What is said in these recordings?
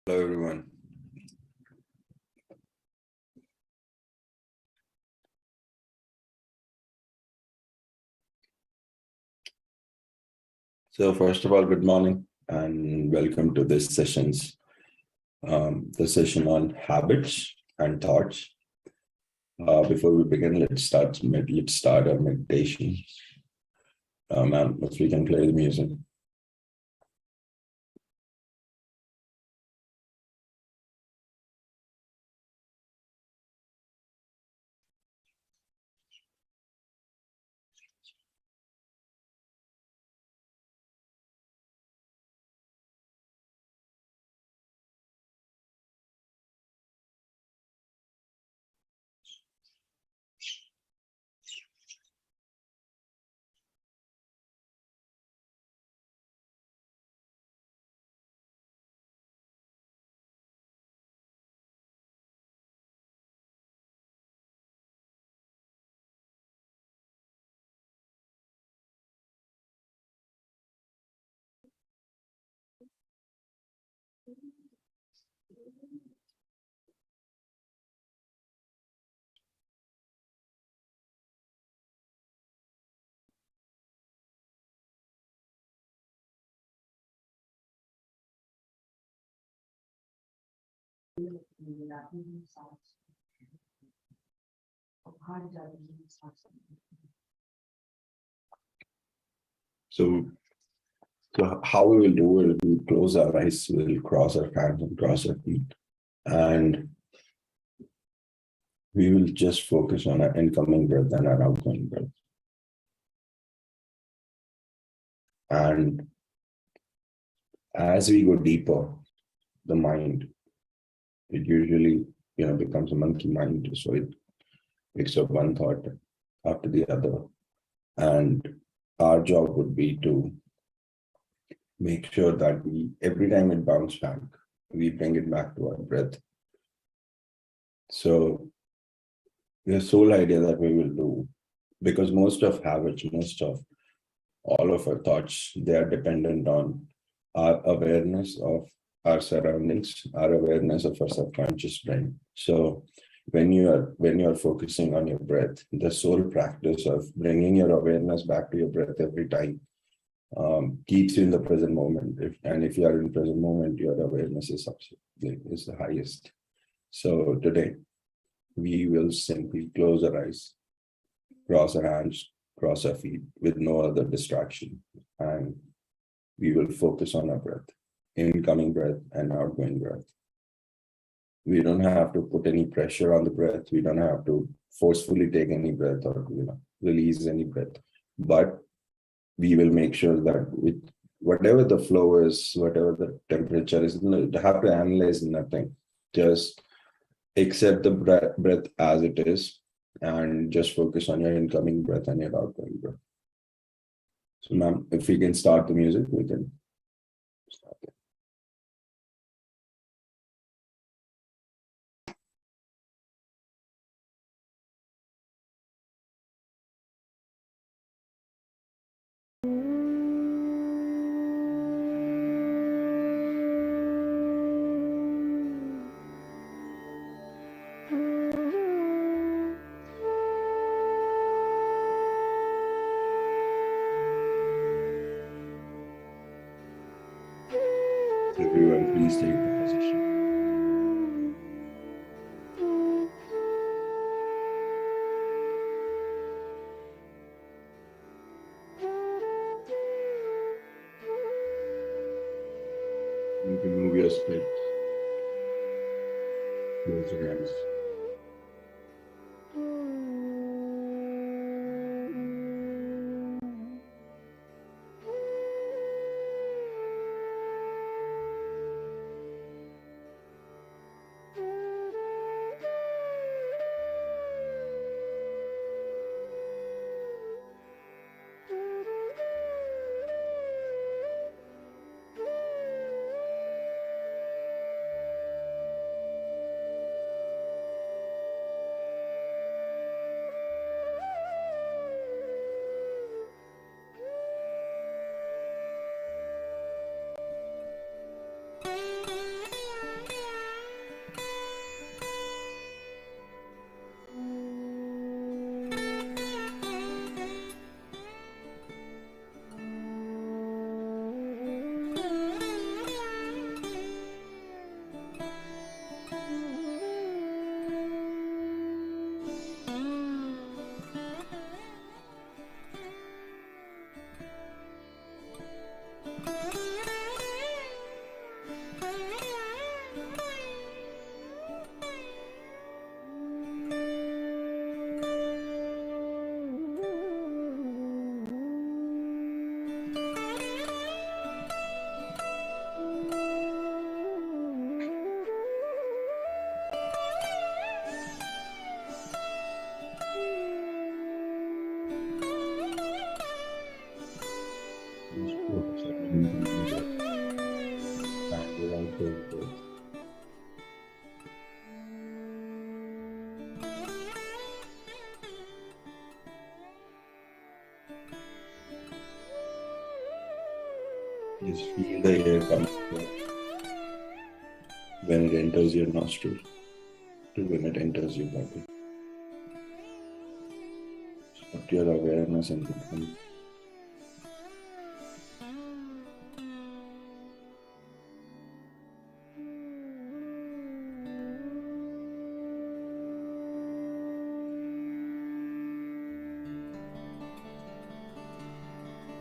Hello, everyone. So first of all, good morning and welcome to this session's the session on habits and thoughts. Before we begin, let's start our meditation. Ma'am, if we can play the music. So how we will do it, we'll close our eyes, we'll cross our hands and cross our feet. And we will just focus on our incoming breath and our outgoing breath. And as we go deeper, the mind, it usually becomes a monkey mind. So it picks up one thought after the other. And our job would be to make sure that every time it bounces back, we bring it back to our breath. So the sole idea that we will do, because most of habits, most of all of our thoughts, they are dependent on our awareness of our surroundings, our awareness of our subconscious brain. So when you are focusing on your breath, the sole practice of bringing your awareness back to your breath every time keeps you in the present moment. If you are in present moment, your awareness is the highest. So today we will simply close our eyes, cross our hands, cross our feet with no other distraction, and we will focus on our breath, incoming breath and outgoing breath. We don't have to put any pressure on the breath. We don't have to forcefully take any breath or release any breath. But we will make sure that with whatever the flow is, whatever the temperature is, you have to analyze nothing. Just accept the breath as it is and just focus on your incoming breath and your outgoing breath. So ma'am, if we can start the music, we can start it. Everyone, please take the position. You can move your split. Close your hands. Just feel the air coming when it enters your nostril to when it enters your body. Put your awareness in between.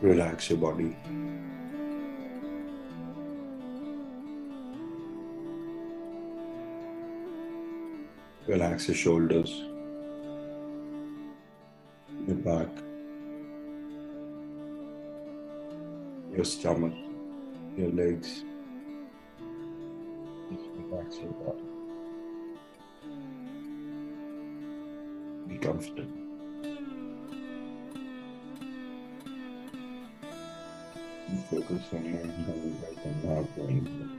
Relax your body. Relax your shoulders, your back, your stomach, your legs. Just relax your body. Be comfortable. And focus on your incoming breath and outgoing breath.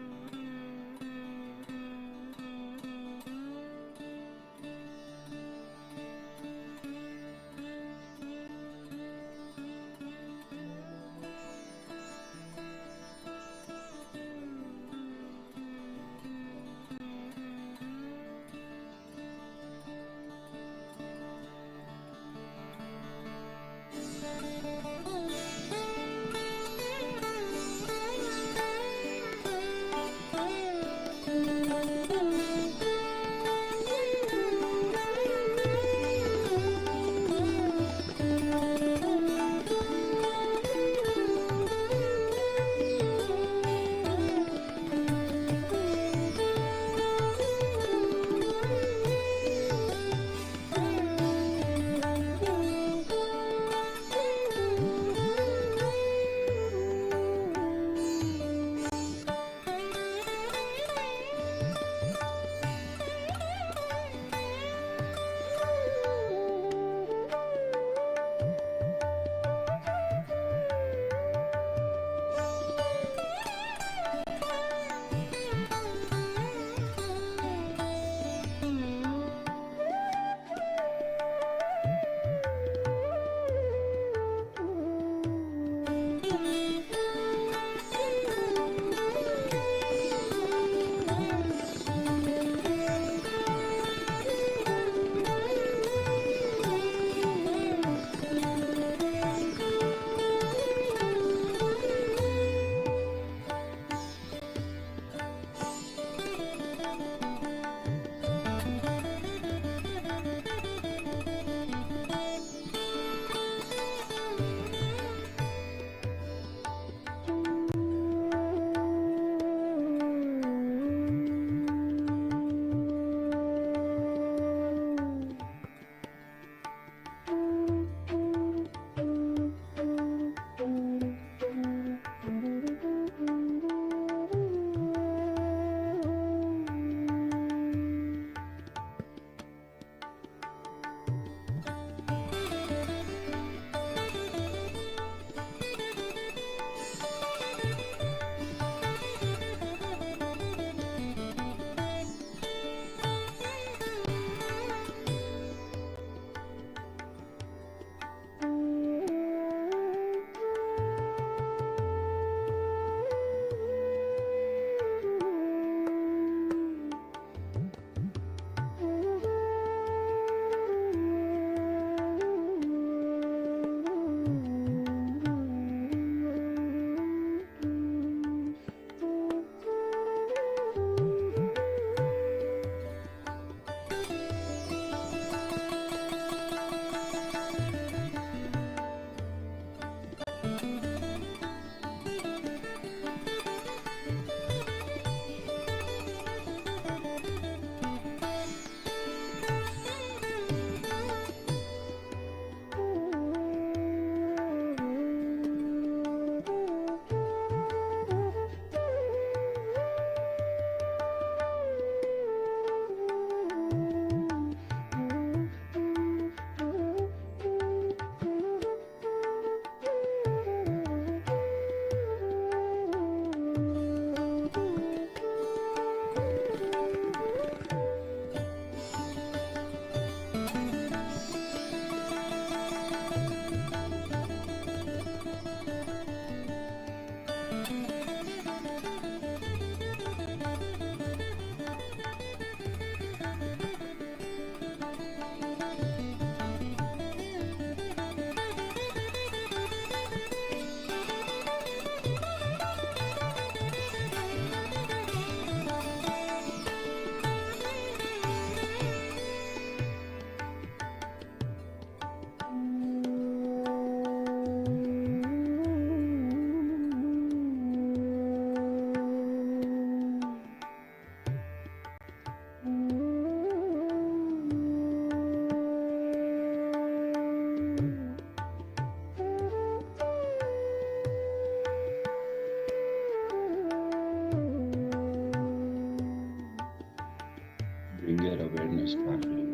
just naturally.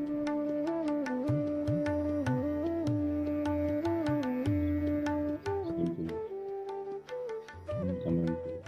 Same thing. Come into it.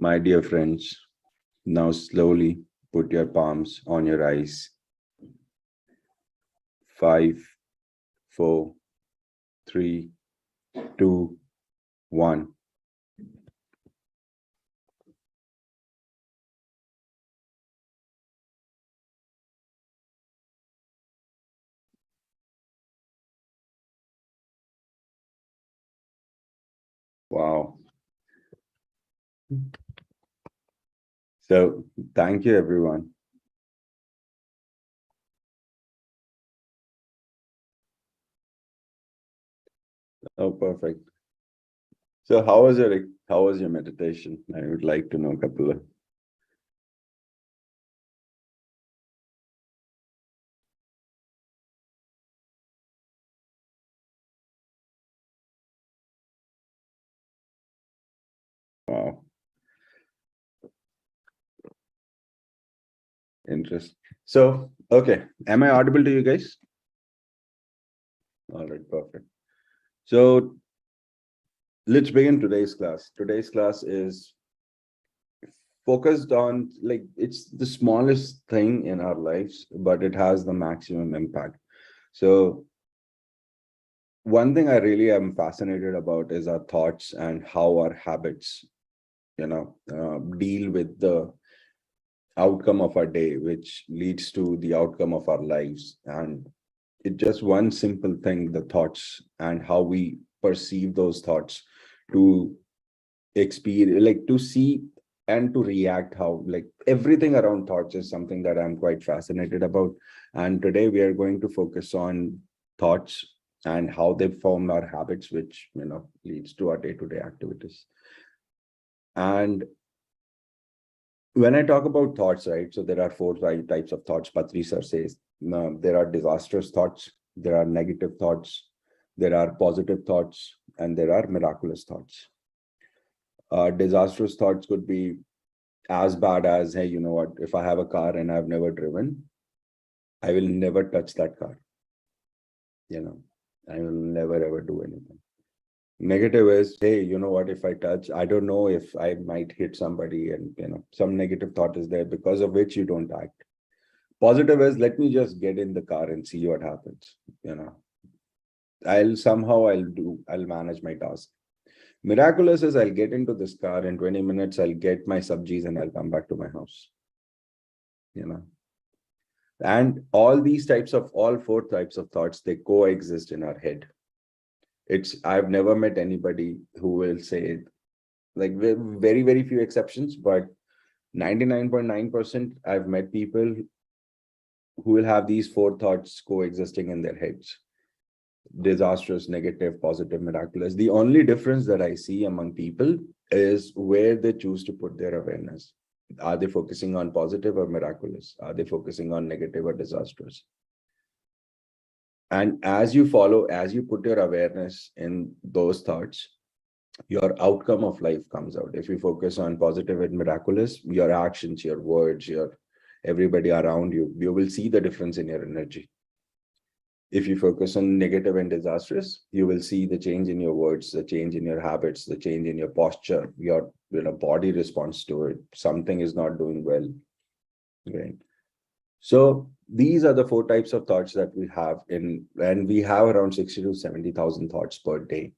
My dear friends, now slowly put your palms on your eyes. 5, 4, 3, 2, 1. Wow. So thank you, everyone. Oh, perfect. So how was your meditation? I would like to know a couple of. Wow, interesting. So, okay, am I audible to you guys? All right, perfect. So let's begin today's class. Today's class is focused on, like, it's the smallest thing in our lives, but it has the maximum impact. So one thing I really am fascinated about is our thoughts and how our habits, deal with the outcome of our day, which leads to the outcome of our lives. And it's just one simple thing, the thoughts and how we perceive those thoughts to experience, like to see and to react, how, like, everything around thoughts is something that I'm quite fascinated about. And today we are going to focus on thoughts and how they form our habits, which leads to our day-to-day activities. And when I talk about thoughts, right, so there are four types of thoughts. Patri sir says there are disastrous thoughts, there are negative thoughts, there are positive thoughts, and there are miraculous thoughts. Disastrous thoughts could be as bad as, hey, you know what, if I have a car and I've never driven, I will never touch that car. I will never ever do anything. Negative is, hey, you know what, if I touch, I don't know if I might hit somebody, and some negative thought is there because of which you don't act. Positive is, let me just get in the car and see what happens. I'll manage my task. Miraculous is, I'll get into this car in 20 minutes, I'll get my subjis and I'll come back to my house. And all four types of thoughts, they coexist in our head. I've never met anybody who will say, like, very, very few exceptions, but 99.9%, I've met people who will have these four thoughts coexisting in their heads: disastrous, negative, positive, miraculous. The only difference that I see among people is where they choose to put their awareness. Are they focusing on positive or miraculous? Are they focusing on negative or disastrous? And as you put your awareness in those thoughts, your outcome of life comes out. If you focus on positive and miraculous, your actions, your words, everybody around you, you will see the difference in your energy. If you focus on negative and disastrous, you will see the change in your words, the change in your habits, the change in your posture, your body responds to it. Something is not doing well. Right. So these are the four types of thoughts that we have and we have around 60 to 70,000 thoughts per day.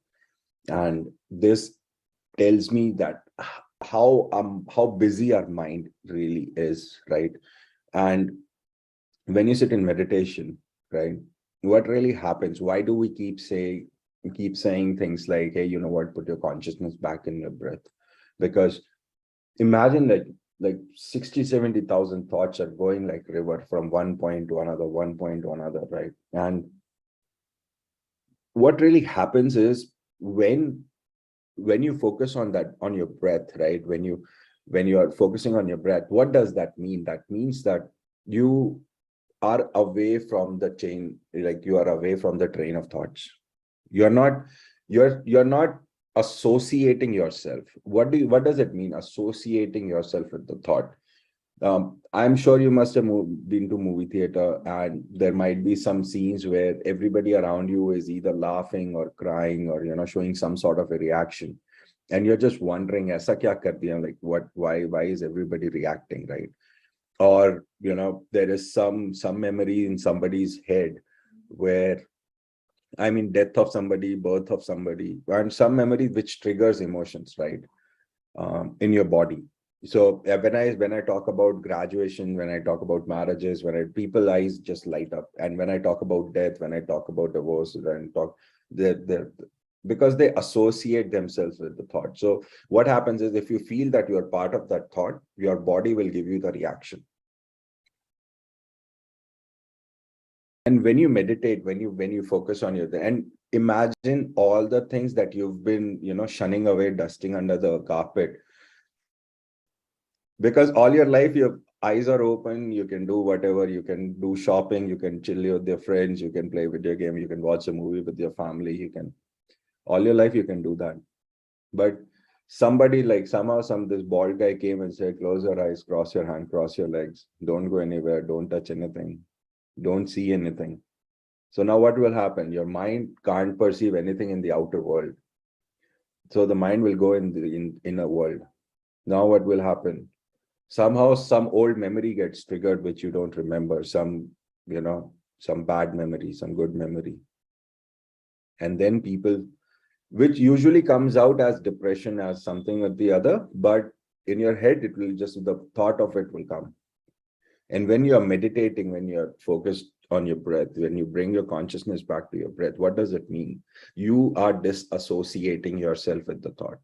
And this tells me that how busy our mind really is, right? And when you sit in meditation, right, what really happens? Why do we keep saying things like, hey, you know what, put your consciousness back in your breath? Because imagine that, like 60, 70,000 thoughts are going like river from one point to another, right? And what really happens is, when you focus on your breath, right? When you are focusing on your breath, what does that mean? That means that you are away from the chain, like you are away from the train of thoughts. You're not associating yourself. What does it mean, associating yourself with the thought? I'm sure you must have been to movie theater, and there might be some scenes where everybody around you is either laughing or crying or showing some sort of a reaction. and you're just wondering, aisa kya kar diya? Like, why is everybody reacting, right? Or, there is some memory in somebody's head where, death of somebody, birth of somebody, and some memory which triggers emotions, right? In your body. So when I talk about graduation, when I talk about marriages, people eyes just light up. And when I talk about death, when I talk about divorce, they're because they associate themselves with the thought. So what happens is, if you feel that you are part of that thought, your body will give you the reaction. And when you meditate, when you focus on and imagine all the things that you've been, shunning away, dusting under the carpet, because all your life your eyes are open, you can do whatever, you can do shopping, you can chill with your friends, you can play video game, you can watch a movie with your family, you can, all your life you can do that. But somebody, like somehow this bald guy came and said, close your eyes, cross your hand, cross your legs, don't go anywhere, don't touch anything, don't see anything. So now what will happen? Your mind can't perceive anything in the outer world. So the mind will go in the inner world. Now what will happen? Somehow some old memory gets triggered, which you don't remember, some bad memory, some good memory. And then people, which usually comes out as depression, as something or the other, but in your head, it will just, the thought of it will come. And when you're meditating, when you're focused on your breath, when you bring your consciousness back to your breath, what does it mean? You are disassociating yourself with the thought.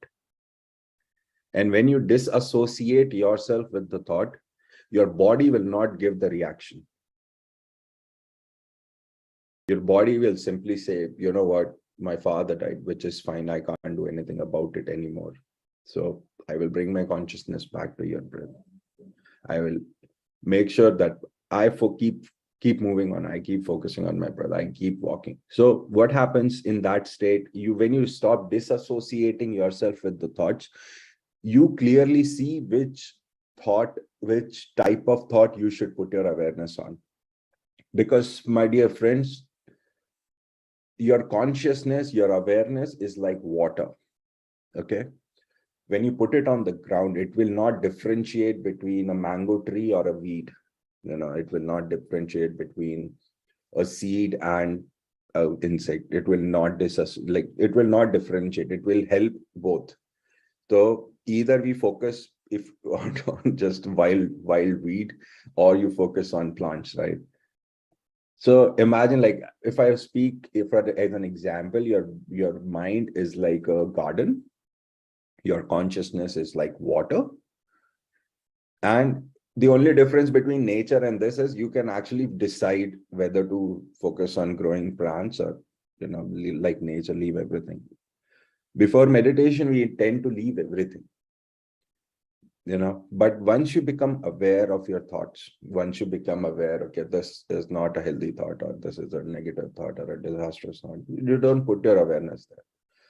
And when you disassociate yourself with the thought, your body will not give the reaction. Your body will simply say, you know what, my father died, which is fine. I can't do anything about it anymore. So I will bring my consciousness back to your breath. I will make sure that I keep moving on. I keep focusing on my breath. I keep walking. So what happens in that state, when you stop disassociating yourself with the thoughts, you clearly see which type of thought you should put your awareness on. Because, my dear friends, your consciousness, your awareness is like water. Okay. When you put it on the ground, it will not differentiate between a mango tree or a weed. It will not differentiate between a seed and an insect. It will not it will not differentiate. It will help both. So either we focus on just wild weed, or you focus on plants, right? So imagine, like, if I speak, as an example, your mind is like a garden, your consciousness is like water, and the only difference between nature and this is you can actually decide whether to focus on growing plants or, like nature, leave everything. Before meditation, we tend to leave everything. But once you become aware of your thoughts, once you become aware, okay, this is not a healthy thought, or this is a negative thought, or a disastrous thought, you don't put your awareness there.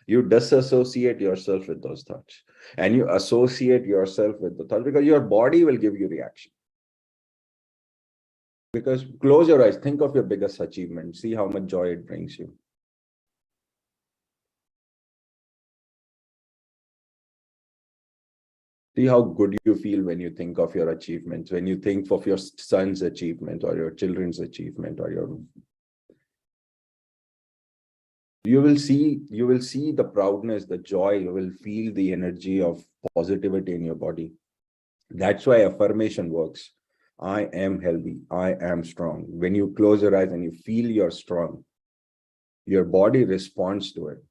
You disassociate yourself with those thoughts, and you associate yourself with the thought, because your body will give you reaction. Because close your eyes, think of your biggest achievement, see how much joy it brings you. See how good you feel when you think of your achievements, when you think of your son's achievement or your children's achievement, or you will see the proudness, the joy, you will feel the energy of positivity in your body. That's why affirmation works. I am healthy, I am strong. When you close your eyes and you feel you're strong, your body responds to it.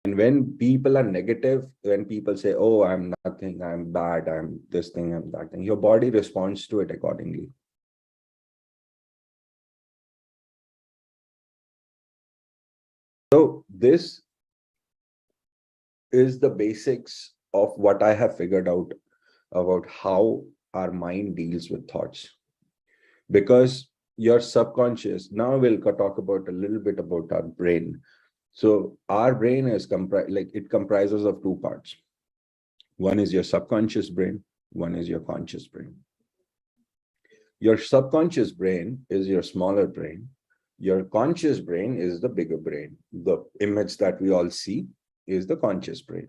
And when people are negative, when people say, oh, I'm nothing, I'm bad, I'm this thing, I'm that thing, your body responds to it accordingly. So this is the basics of what I have figured out about how our mind deals with thoughts. Because your subconscious, now we'll talk about a little bit about our brain. So our brain is comprises of two parts. One is your subconscious brain, one is your conscious brain. Your subconscious brain is your smaller brain, Your conscious brain is the bigger brain. The image that we all see is the conscious brain.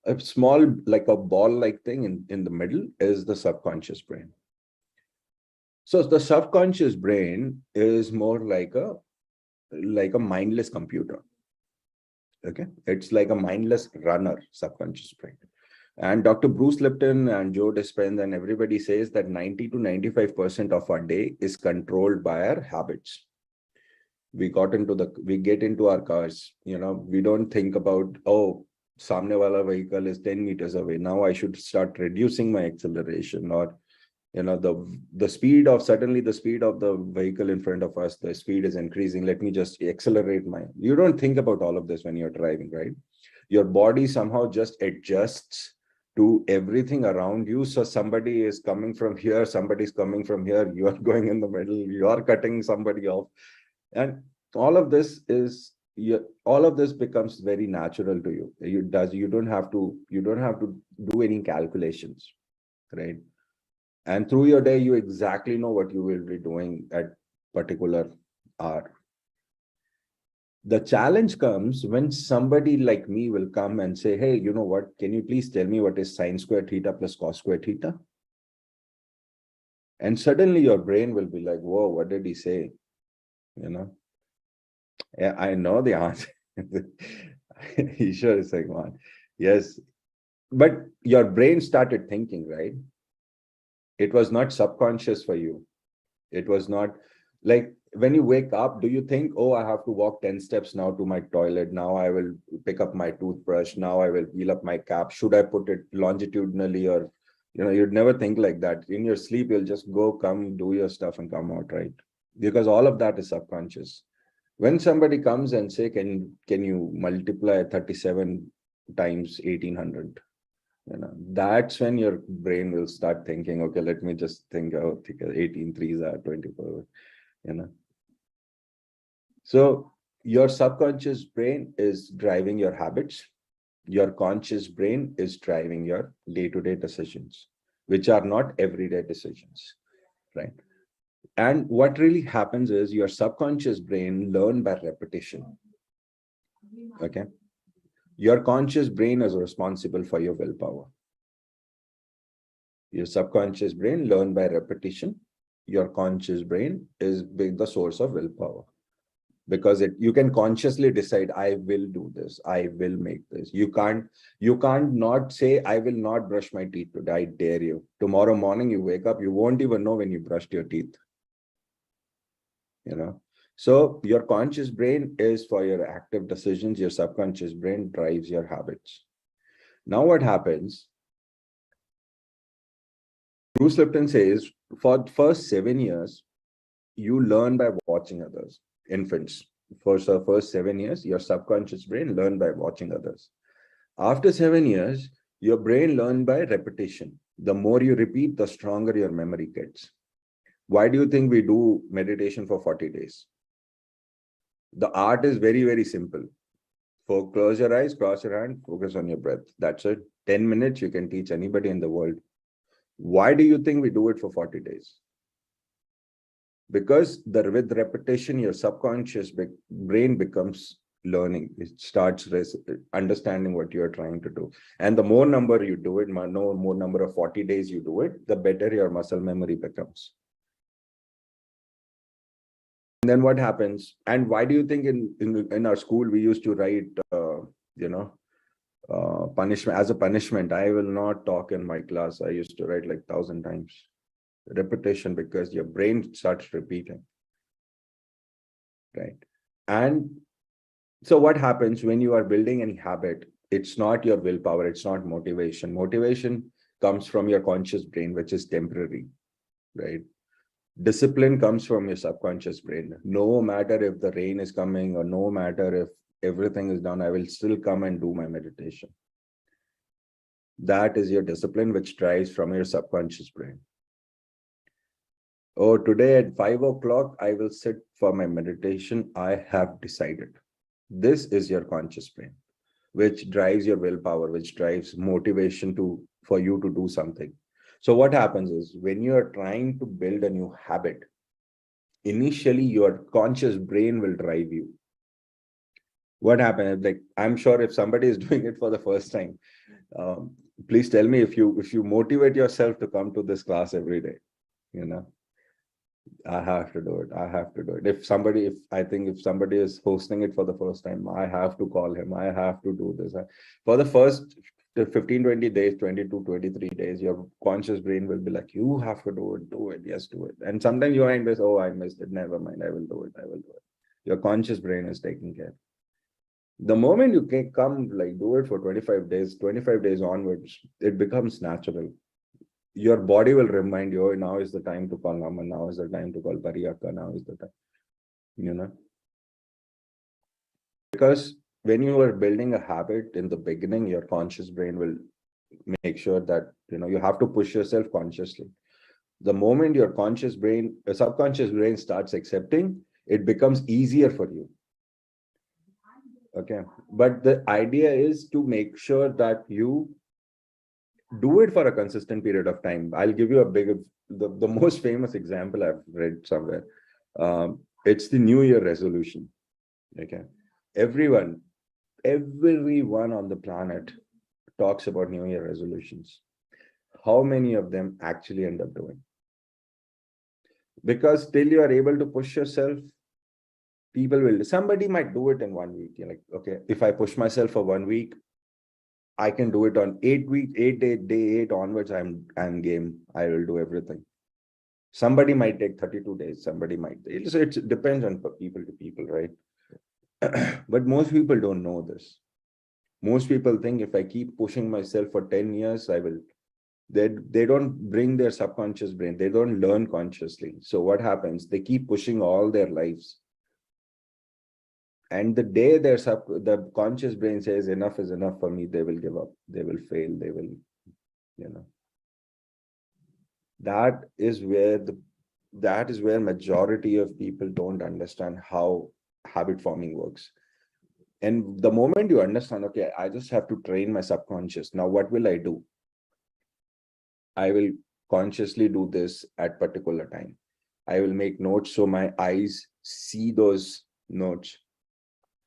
A small, like a ball-like thing in the middle is the subconscious brain. So the subconscious brain is more like a mindless computer. Okay, it's like a mindless runner, subconscious brain. And Dr. Bruce Lipton and Joe Dispenza and everybody says that 90 to 95% of our day is controlled by our habits. We get into our cars, we don't think about, oh, samne wala vehicle is 10 meters away. Now I should start reducing my acceleration, or the speed of the vehicle in front of us, the speed is increasing. Let me just accelerate you don't think about all of this when you're driving, right? Your body somehow just adjusts to everything around you. So somebody is coming from here, somebody's coming from here, you are going in the middle, you are cutting somebody off. And all of this becomes very natural to you. You don't have to do any calculations, right? And through your day, you exactly know what you will be doing at particular hour. The challenge comes when somebody like me will come and say, hey, you know what, can you please tell me what is sine square theta plus cos square theta? And suddenly your brain will be like, whoa, what did he say? Yeah, I know the answer. He sure is like, man, yes. But your brain started thinking, right? It was not subconscious for you. It was not like when you wake up, do you think, oh, I have to walk 10 steps now to my toilet. Now I will pick up my toothbrush. Now I will peel up my cap. Should I put it longitudinally? Or, you'd never think like that. In your sleep, you'll just come, do your stuff and come out, right? Because all of that is subconscious. When somebody comes and say, can you multiply 37 times 1800? That's when your brain will start thinking, okay, let me just think, oh, 18 threes are 24, So your subconscious brain is driving your habits. Your conscious brain is driving your day-to-day decisions, which are not everyday decisions, right? And what really happens is your subconscious brain learns by repetition, okay? Your conscious brain is responsible for your willpower. Your subconscious brain learns by repetition. Your conscious brain is the source of willpower. Because you can consciously decide, I will do this, I will make this. You can't not say, I will not brush my teeth today, I dare you. Tomorrow morning you wake up, you won't even know when you brushed your teeth. So your conscious brain is for your active decisions. Your subconscious brain drives your habits. Now what happens? Bruce Lipton says, for the first 7 years, you learn by watching others. Infants, for the first 7 years, your subconscious brain learn by watching others. After 7 years, your brain learns by repetition. The more you repeat, the stronger your memory gets. Why do you think we do meditation for 40 days? The art is very, very simple. Close your eyes, cross your hand, focus on your breath. That's it. 10 minutes, you can teach anybody in the world. Why do you think we do it for 40 days? Because with repetition, your subconscious brain becomes learning. It starts understanding what you're trying to do. And the more number you do it, more number of 40 days you do it, the better your muscle memory becomes. And then what happens? And why do you think in our school, we used to write, punishment as a punishment? I will not talk in my class. I used to write like 1,000 times. Repetition, because your brain starts repeating, right? And so what happens when you are building any habit? It's not your willpower, it's not motivation. Motivation comes from your conscious brain, which is temporary, right? Discipline comes from your subconscious brain. No matter if the rain is coming or no matter if everything is done, I will still come and do my meditation. That is your discipline, which drives from your subconscious brain. Oh, today at 5 o'clock, I will sit for my meditation. I have decided. This is your conscious brain, which drives your willpower, which drives motivation for you to do something. So what happens is when you are trying to build a new habit, initially your conscious brain will drive you. What happens? Like, I'm sure if somebody is doing it for the first time, please tell me if you motivate yourself to come to this class every day, you know, I have to do it. I have to do it. If somebody is hosting it for the first time, I have to call him. I have to do this. For the first 15, 20 days, 22, 23 days, your conscious brain will be like, you have to do it. Yes, do it. And sometimes you might miss, oh, I missed it. Never mind. I will do it. I will do it. Your conscious brain is taking care. The moment you can come, like, do it for 25 days onwards, it becomes natural. Your body will remind you, oh, now is the time to call Naman, now is the time to call Pariyaka, now is the time, you know. Because when you are building a habit in the beginning, your conscious brain will make sure that, you know, you have to push yourself consciously. The moment your subconscious brain starts accepting, it becomes easier for you. Okay. But the idea is to make sure that you do it for a consistent period of time. I'll give you the most famous example I've read somewhere. It's the New Year resolution. Okay. Everyone on the planet talks about New Year resolutions. How many of them actually end up doing? Because till you are able to push yourself, somebody might do it in 1 week. You're like, okay, if I push myself for 1 week, I can do it on day 8 onwards. I'm game. I will do everything. Somebody might take 32 days. Somebody might. It depends on people to people, right? But most people don't know this. Most people think if I keep pushing myself for 10 years, I will. They don't bring their subconscious brain. They don't learn consciously. So what happens? They keep pushing all their lives. And the day the conscious brain says enough is enough for me, they will give up. They will fail. They will, you know. That is where majority of people don't understand how habit forming works. And the moment you understand, okay, I just have to train my subconscious. Now, what will I do? I will consciously do this at particular time. I will make notes so my eyes see those notes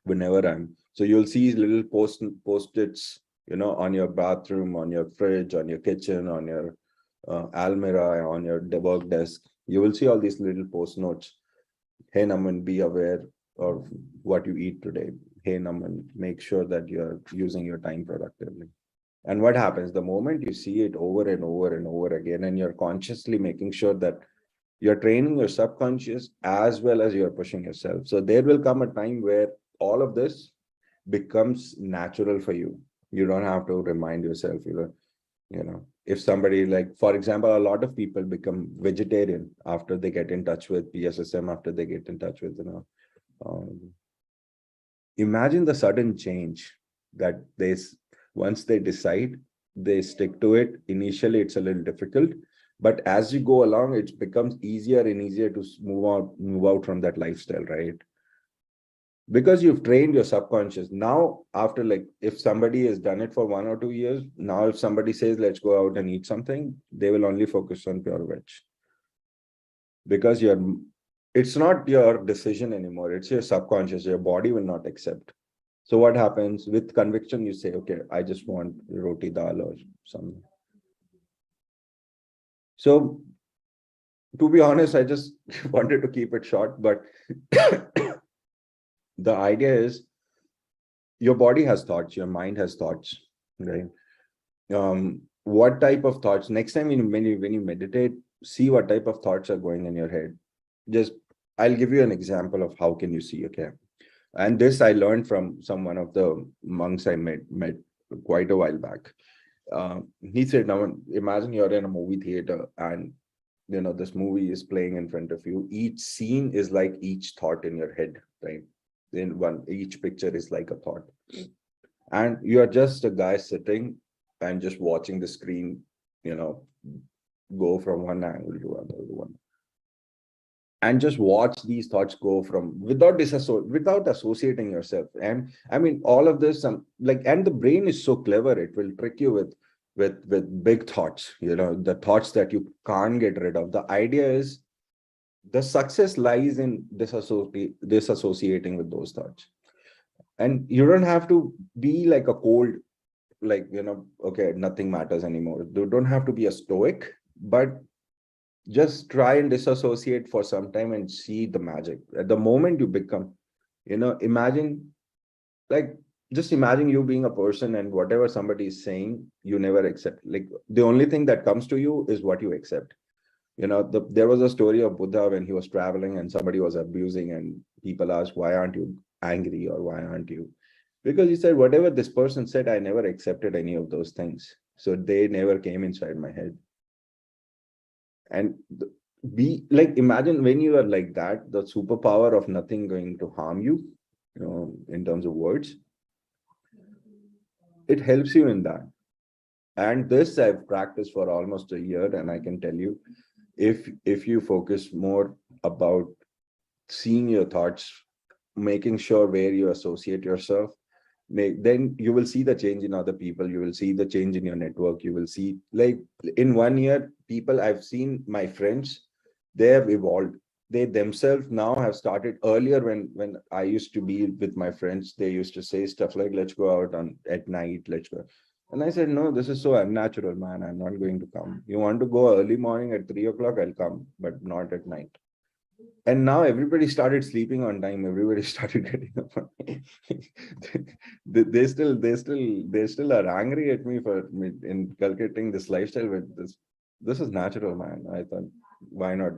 whenever so you'll see little post-its, you know, on your bathroom, on your fridge, on your kitchen, on your almirah, on your work desk. You will see all these little post notes. Hey, Naman, be aware of what you eat today. Hey, Naman, make sure that you're using your time productively. And what happens the moment you see it over and over and over again, and you're consciously making sure that you're training your subconscious as well as you're pushing yourself. So there will come a time where all of this becomes natural for you. You don't have to remind yourself, you know, if somebody, like, for example, a lot of people become vegetarian after they get in touch with PSSM, after they get in touch with, you know, imagine the sudden change that once they decide, they stick to it. Initially, it's a little difficult, but as you go along, it becomes easier and easier to move out from that lifestyle, right? Because you've trained your subconscious. Now, after, like, if somebody has done it for 1 or 2 years, now if somebody says, let's go out and eat something, they will only focus on pure veg. Because it's not your decision anymore. It's your subconscious. Your body will not accept. So what happens with conviction? You say, okay, I just want roti dal or something. So to be honest, I just wanted to keep it short, but the idea is your body has thoughts, your mind has thoughts, right? What type of thoughts? Next time when you meditate, see what type of thoughts are going in your head. I'll give you an example of how can you see, okay? And this I learned from one of the monks I met quite a while back. He said, now imagine you're in a movie theater and, you know, this movie is playing in front of you. Each scene is like each thought in your head, right? Each picture is like a thought. And you're just a guy sitting and just watching the screen, you know, go from one angle to another one. And just watch these thoughts go from without associating yourself. And I mean, all of this, and the brain is so clever, it will trick you with big thoughts, you know, the thoughts that you can't get rid of. The idea is the success lies in disassociating with those thoughts. And you don't have to be like a cold, like, okay, nothing matters anymore. You don't have to be a stoic, but just try and disassociate for some time and see the magic. At the moment you become, imagine, like, just imagine you being a person and whatever somebody is saying, you never accept. Like, the only thing that comes to you is what you accept. There was a story of Buddha when he was traveling and somebody was abusing, and people asked, why aren't you angry, or why aren't you? Because he said, whatever this person said, I never accepted any of those things. So they never came inside my head. And be like, imagine when you are like that, the superpower of nothing going to harm you, in terms of words, it helps you in that. And this I've practiced for almost a year, and I can tell you, if you focus more about seeing your thoughts, making sure where you associate yourself, then you will see the change in other people. You will see the change in your network. You will see, like, in 1 year, people I've seen, my friends, they have evolved. They themselves now have started. Earlier, when I used to be with my friends, they used to say stuff like, let's go out at night, let's go. And I said, no, this is so unnatural, man. I'm not going to come. You want to go early morning at 3 o'clock, I'll come, but not at night. And now everybody started sleeping on time. Everybody started getting up on time. They still are angry at me for inculcating this lifestyle. But this is natural, man. I thought, why not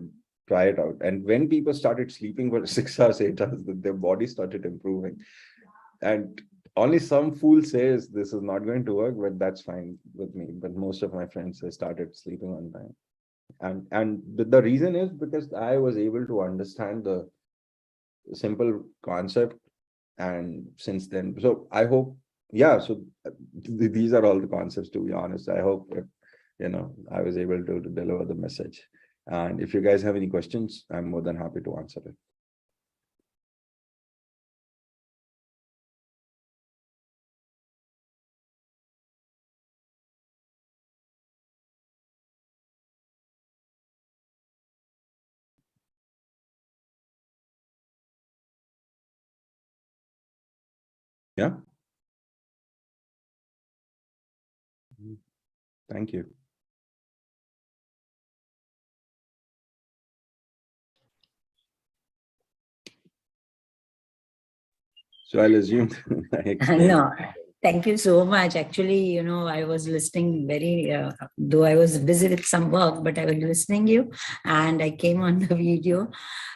try it out? And when people started sleeping for 6 hours, 8 hours, their body started improving. And only some fool says this is not going to work, but that's fine with me. But most of my friends, they started sleeping on time. And the reason is because I was able to understand the simple concept. And since then, so I hope, so these are all the concepts, to be honest. I hope, I was able to deliver the message. And if you guys have any questions, I'm more than happy to answer it. Yeah. Thank you. So I'll assume No, thank you so much. Actually, I was listening though I was busy with some work, but I was listening you, and I came on the video.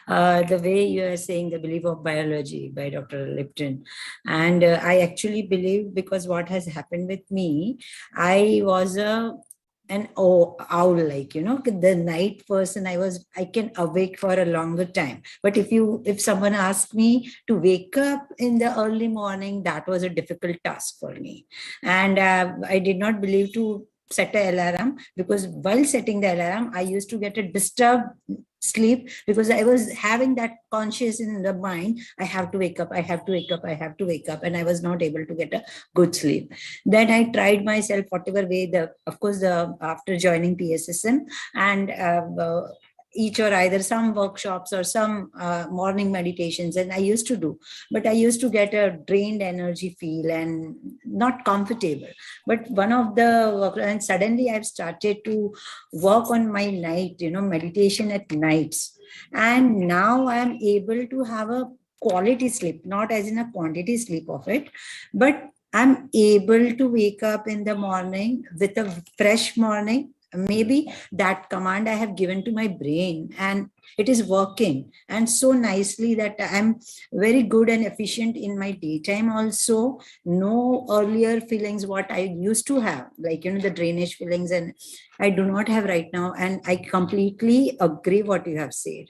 The way you are saying the belief of biology by Dr. Lipton. And I actually believe, because what has happened with me, I was an owl, like, the night person. I can awake for a longer time. But if someone asked me to wake up in the early morning, that was a difficult task for me. And I did not believe to set an alarm, because while setting the alarm, I used to get a disturbed sleep, because I was having that conscious in the mind, I have to wake up, I have to wake up, I have to wake up, and I was not able to get a good sleep. Then I tried myself whatever way, after joining PSSM, and each or either some workshops or some morning meditations, and I used to do, but I used to get a drained energy feel and not comfortable. But and suddenly I've started to work on my night, meditation at nights, and now I'm able to have a quality sleep, not as in a quantity sleep of it, but I'm able to wake up in the morning with a fresh morning. Maybe that command I have given to my brain, and it is working, and so nicely that I'm very good and efficient in my daytime also. No earlier feelings what I used to have, like, the drainage feelings, and I do not have right now. And I completely agree what you have said.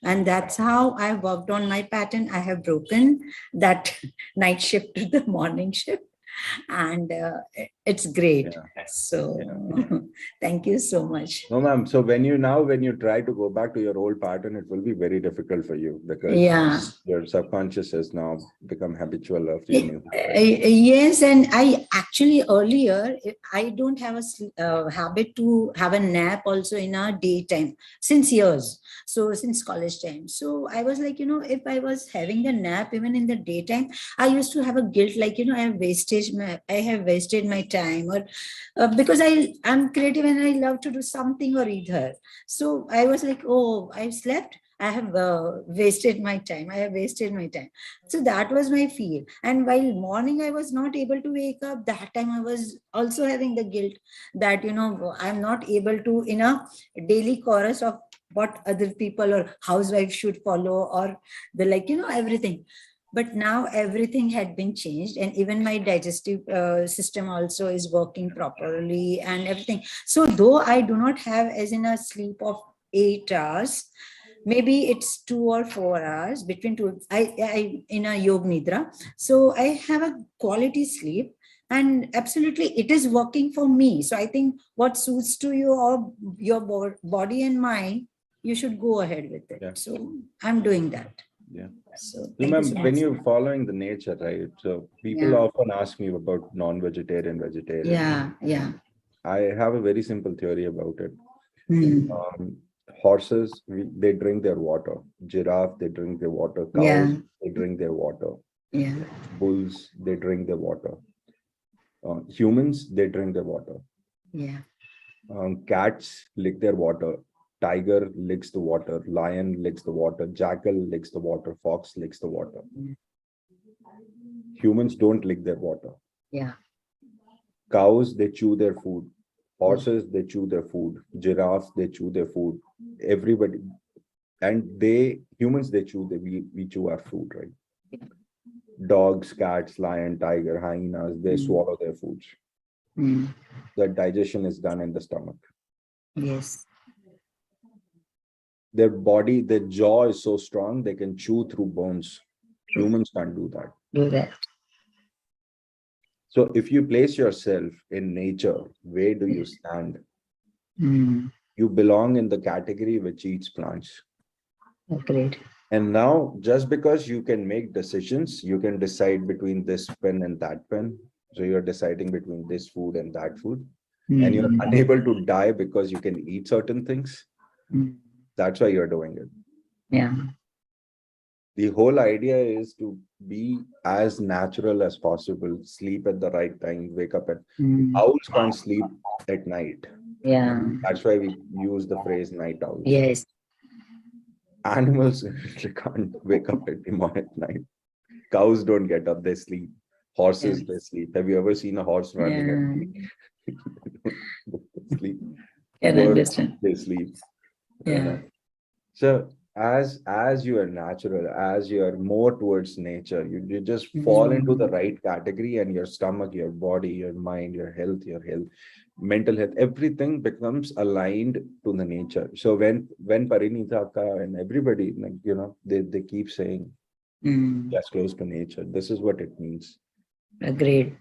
And that's how I worked on my pattern. I have broken that night shift to the morning shift. And it's great. Yeah. So Yeah. thank you so much. No, ma'am. So when you try to go back to your old pattern, it will be very difficult for you because Yeah. your subconscious has now become habitual of your new habit. Yes, and I actually earlier I don't have a habit to have a nap also in our daytime since years. So since college time, so I was like, if I was having a nap even in the daytime, I used to have a guilt like, I have wasted my time, or because I'm creative and I love to do something or either. So I was like, oh, I slept. I have wasted my time. I have wasted my time. So that was my feel. And while morning I was not able to wake up, that time I was also having the guilt that, I'm not able to, in a daily chorus of what other people or housewives should follow, or the like, everything. But now everything had been changed, and even my digestive system also is working properly and everything. So though I do not have as in a sleep of 8 hours, maybe it's 2 or 4 hours between two, I in a yoga nidra, so I have a quality sleep, and absolutely it is working for me. So I think what suits to you or your body and mind, you should go ahead with it. Yeah. So I'm doing that. Yeah. So So, thank you so ma'am, when much. you're following the nature, right? So people Yeah. often ask me about non-vegetarian, vegetarian. Yeah. Yeah. I have a very simple theory about it. Hmm. Horses, they drink their water. Giraffe, they drink their water. Cows, Yeah. they drink their water. Yeah. Bulls, they drink their water. Humans, they drink their water. Yeah. Cats lick their water. Tiger licks the water. Lion licks the water. Jackal licks the water. Fox licks the water. Humans don't lick their water. Yeah. Cows, they chew their food. Horses, they chew their food. Giraffes, they chew their food. Everybody, and humans, they chew. We chew our food, right? Dogs, cats, lion, tiger, hyenas, they swallow their foods. Mm. The digestion is done in the stomach. Yes. Their body, their jaw is so strong they can chew through bones. Humans can't do that. Do that. So if you place yourself in nature, where do you stand? Mm. You belong in the category which eats plants. Great. And now, just because you can make decisions, you can decide between this pen and that pen. So you're deciding between this food and that food. And you're unable to die because you can eat certain things. That's why you're doing it. Yeah. The whole idea is to be as natural as possible, sleep at the right time, wake up at owls can't sleep at night. Yeah. That's why we use the phrase night owls. Yes. Animals can't wake up at night. Cows don't get up, they sleep. Horses, they sleep. Have you ever seen a horse running at night? They sleep. Can Birds, understand. they sleep. Yeah. So as you are natural, as you are more towards nature, you just fall into the right category, and your stomach, your body, your mind, your health, mental health, everything becomes aligned to the nature. So when Parinita and everybody, they keep saying just close to nature, this is what it means. Agreed.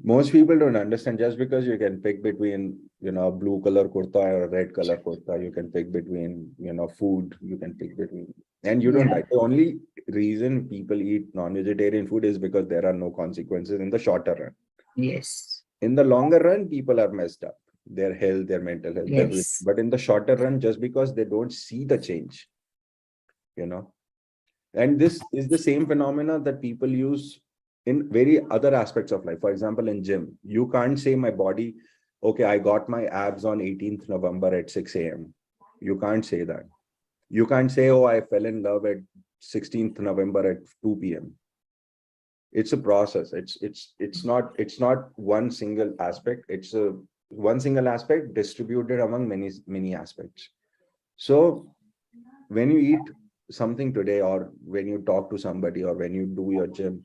Most people don't understand. Just because you can pick between blue color kurta or a red color kurta, you can pick between food, you can pick between, and you don't die. The only reason people eat non-vegetarian food is because there are no consequences in the shorter run. Yes. In the longer run, people are messed up, their health, their mental health, everything. Yes. But in the shorter run, just because they don't see the change, and this is the same phenomena that people use in very other aspects of life. For example, in gym, you can't say my body, okay, I got my abs on 18th November at 6 a.m. You can't say that. You can't say, oh, I fell in love at 16th November at 2 p.m. It's a process. It's not one single aspect. It's a one single aspect distributed among many aspects. So when you eat something today, or when you talk to somebody, or when you do your gym,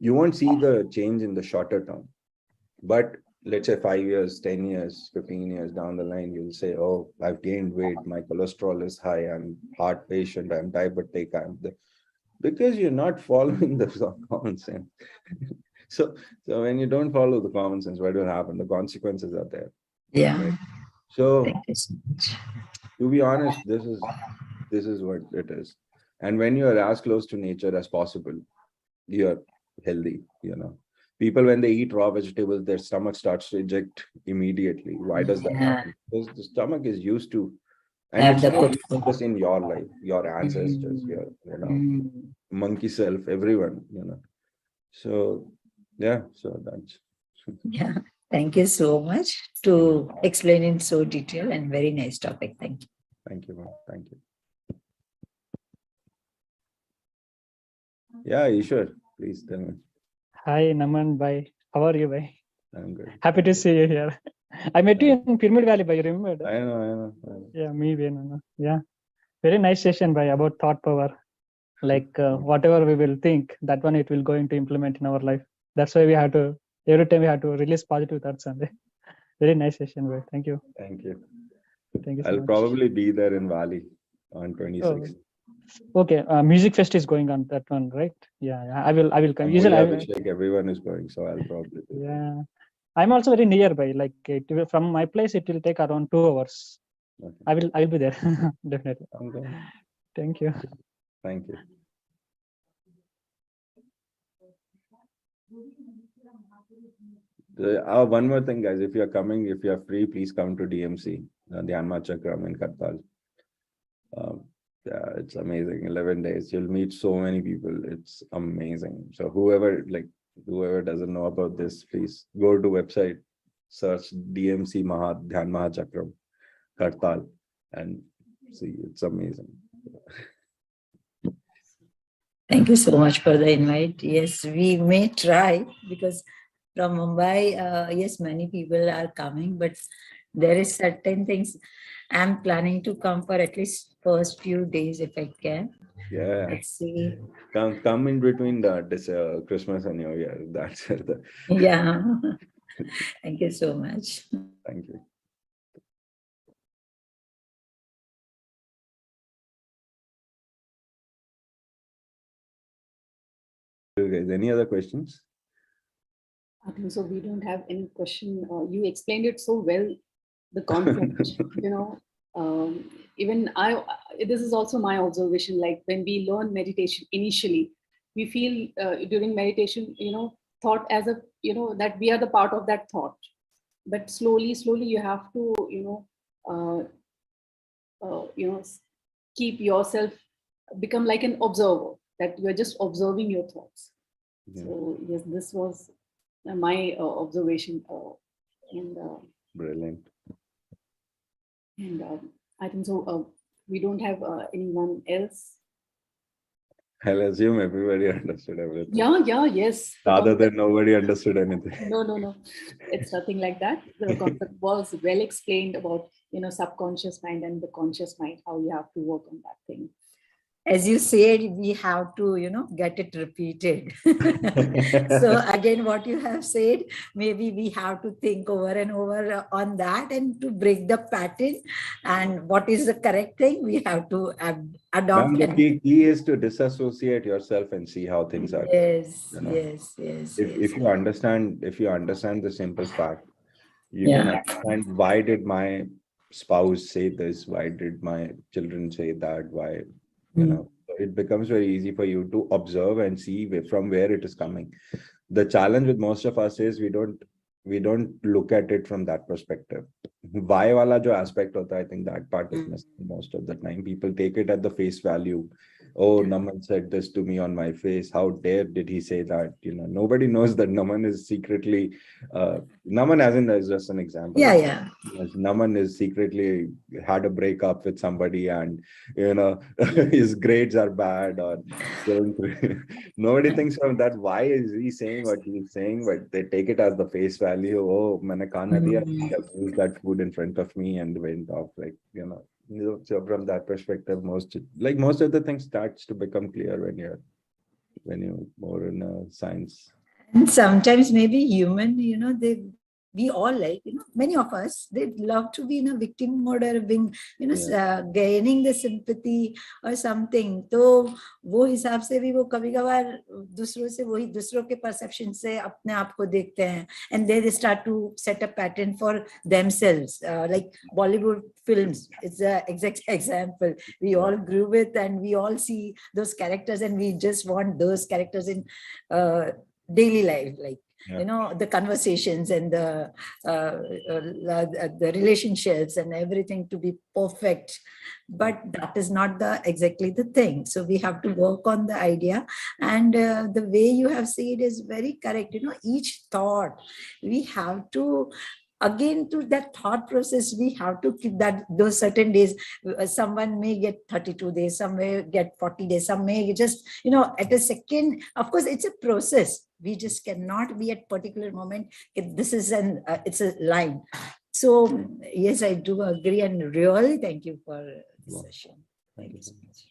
you won't see the change in the shorter term. But let's say 5 years, 10 years, 15 years down the line, you'll say, oh, I've gained weight, my cholesterol is high, I'm heart patient, I'm diabetic, because you're not following the common sense. So when you don't follow the common sense, what will happen? The consequences are there. Yeah. Right? So Thank you so much. to be honest, this is what it is. And when you are as close to nature as possible, you're healthy. People, when they eat raw vegetables, their stomach starts to eject immediately. Why does that Yeah. happen? Because the stomach is used to, and Have it's the not good food. just in your life, your ancestors, Mm. your Mm. monkey self, everyone. So yeah, so that's Yeah. Thank you so much to explain in so detail and very nice topic. Thank you. thank you, man. Thank you. Yeah, Ishwar, please tell me. Hi, Naman, bye. How are you, bye? I'm good. Happy to see you here. I met you in Pyramid Valley, bye. You remember? I know. Yeah, me, Nana. Yeah, very nice session, bye, about thought power. Like whatever we will think, that one it will going to implement in our life. That's why we have to, every time we have to release positive thoughts. And very nice session, bye. Thank you. Thank you. Thank you so I'll much. probably be there in Valley on 26th. Okay, music fest is going on that one, right? Yeah, I will come. Usually, Everyone is going, so I'll probably be there. Yeah, I'm also very nearby. Like from my place, it will take around 2 hours. Okay. I will be there definitely. Okay. Thank you. Thank you. One more thing, guys. If you're free, please come to DMC, Dhyana Jagath in Kartal. Yeah, it's amazing. 11 days. You'll meet so many people. It's amazing. So whoever doesn't know about this, please go to website, search DMC Dhyan Mahachakram, Kartal, and see. It's amazing. Thank you so much for the invite. Yes, we may try because from Mumbai, yes, many people are coming, but there is certain things. I'm planning to come for at least first few days if I can. Yeah. Let's see. Come in between this Christmas and New Year. That's the. Yeah. Thank you so much. Thank you. Guys, any other questions? I think so. We don't have any question. You explained it so well, the concept, even this is also my observation. Like when we learn meditation initially, we feel during meditation, thought as a, that we are the part of that thought. But slowly, you have to, keep yourself, become like an observer, that you're just observing your thoughts. Yeah. So yes, this was my observation, and brilliant. And I think so. We don't have anyone else. I'll assume everybody understood everything. Yeah, yes. Rather than nobody understood anything. No. It's nothing like that. The concept was well explained about, subconscious mind and the conscious mind, how you have to work on that thing. As you said, we have to, get it repeated. So again, what you have said, maybe we have to think over and over on that and to break the pattern. And what is the correct thing, we have to adopt. The key is to disassociate yourself and see how things are. Yes, yes. If you understand the simple fact, you can understand, why did my spouse say this? Why did my children say that? Why? It becomes very easy for you to observe and see from where it is coming. The challenge with most of us is we don't look at it from that perspective. Why wala jo aspect hota, I think that part is missing most of the time. People take it at the face value. Oh, Naman said this to me on my face. How dare did he say that? Nobody knows that Naman is secretly, Naman as in is just an example. Yeah. Naman is secretly had a breakup with somebody, and his grades are bad, or nobody thinks of that. Why is he saying what he's saying? But they take it as the face value. Oh, maine khana diya, used that food in front of me and went off, so from that perspective, most of the things starts to become clear when you're more in science. And sometimes maybe human, they we all like, many of us, they love to be in a victim mode or being, gaining the sympathy or something. तो वो हिसाब से भी वो कभी कभार दूसरों से वही दूसरों के perception से अपने आप को देखते हैं, and they start to set a pattern for themselves, like Bollywood films. It's an exact example we all grew with, and we all see those characters, and we just want those characters in daily life, like the conversations and the relationships and everything to be perfect. But that is not exactly the thing. So we have to work on the idea, and the way you have said is very correct. Each thought, we have to, again, to that thought process, we have to keep those certain days. Someone may get 32 days, some may get 40 days, some may just, at a second. Of course, it's a process. We just cannot be at particular moment. This is it's a line. So yes, I do agree, and really thank you for this session. Thank you so much.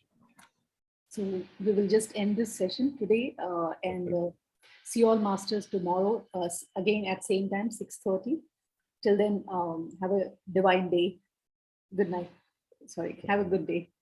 So we will just end this session today, and see you all masters tomorrow, again at same time, 6:30. Till then, have a divine day. Good night. Sorry, have a good day.